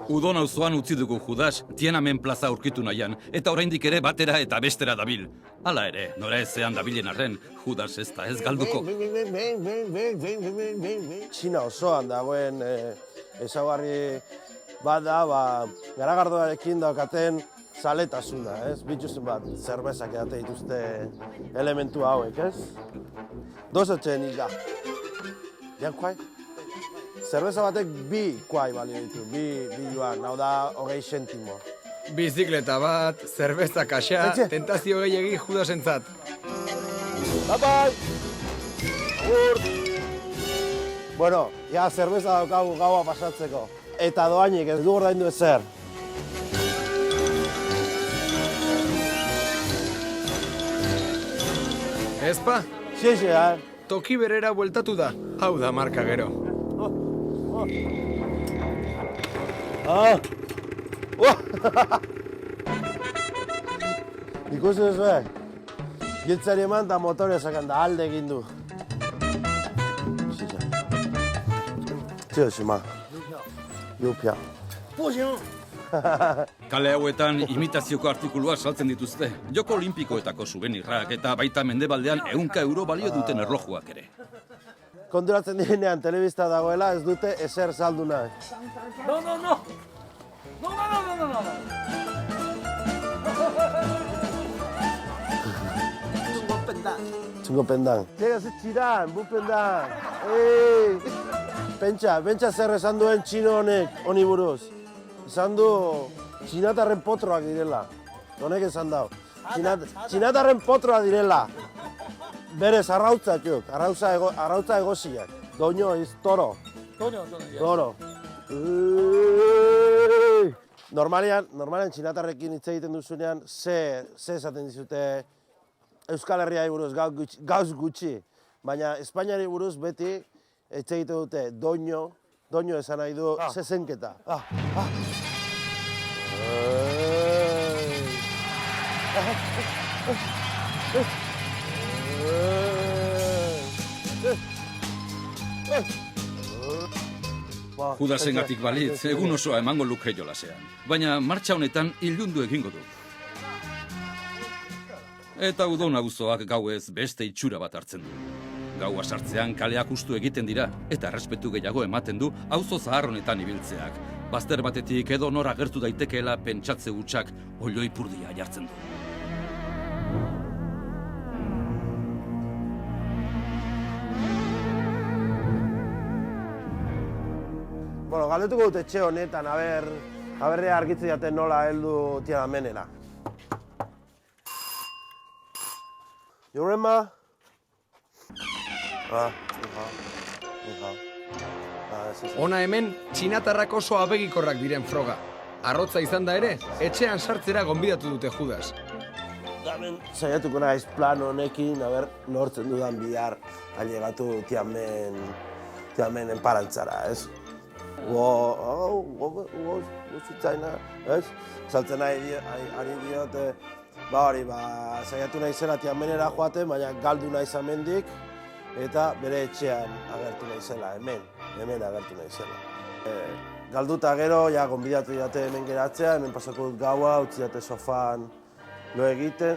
Udon auzoan utzi dugu Judas, Tiananmen plaza aurkitu nahian, eta oraindik ere batera eta bestera dabil. Hala ere, nora ezean dabilen arren, Judas ez da ez galduko. Txina osoan dagoen ezaugarri bat da, garagardoarekin daukaten zaletasuna, ez? Bituzten bat, zerbezak edate dituzte elementu hauek, ez? Dozotzen nik da. Jan kuai? Zerbeza batek bi kuai balio ditu, bi joan, hau da 20 zentimo. Bizikleta bat, zerbeza kaxa, tentazio gehiegi Judasentzat. Bye-bye! Agur! Bueno, ja zerbeza daukagu gaua pasatzeko. Eta doainik ez du ordaindu ezer. Ezpa? Xiexi, Toki berera bueltatu da. Hau da marka gero. Ikusi duzu, giltzari eman eta motore sakan da alde egin du. Txio, xima. Lupia. Kale hauetan imitazioko artikulua saltzen dituzte. Joko Olimpikoetako subenirrak eta baita mendebaldean 100 euro balio duten erlojuak ere. Konturatzen direnean telebista dagoela ez dute ezer saldu nahi. No. Txungo pendan. Llega zitxiran, bu pendan. Pentsa zer esan duen txino honek, honi buruz. Esan du txinatarren potroak direla. Honek esan dau. Txinatarren potroak direla. Berez, arrautza txuk, arrautza egosiak. Doño, iz toro. Toro. Normalean txinatarrekin hitz egiten duzunean, ze esaten dizute Euskal Herriari buruz gauz gutxi. Baina Espainiari buruz beti hitz egiten dute doño esan nahi du zezenketa. Judasengatik balitz, egun osoa emango luke jolasean. Baina martxa honetan ilundu egingo du. Eta Udon auzoak gauez beste itxura bat hartzen du. Gaua sartzean kaleak hustu egiten dira, eta errespetu gehiago ematen du auzo zahar honetan ibiltzeak. Bazter batetik edo nor agertu daitekeela pentsatze hutsak oilo ipurdia jartzen du. Bueno, galdetuko dut etxe honetan, aberrea argitze jaten nola heldu Tiananmenera. Jurema? Hona hemen, txinatarrak oso abegikorrak diren froga. Arrotza izan da ere, etxean sartzera gonbidatu dute Judas. Hemen saiatuko naiz plan honekin, lortzen dudan bihar ailegatu Tiananmen parantzara, ez? Zitzaina, ez? Saltzen ari diote, saiatu naizela Tiananmenera joaten, baina galdu naiz hemendik, eta bere etxean agertu naizela, hemen agertu naizela. Galduta gero, ja, gonbidatu dute hemen geratzea, hemen pasako dut gaua, utzi dute sofan lo egiten.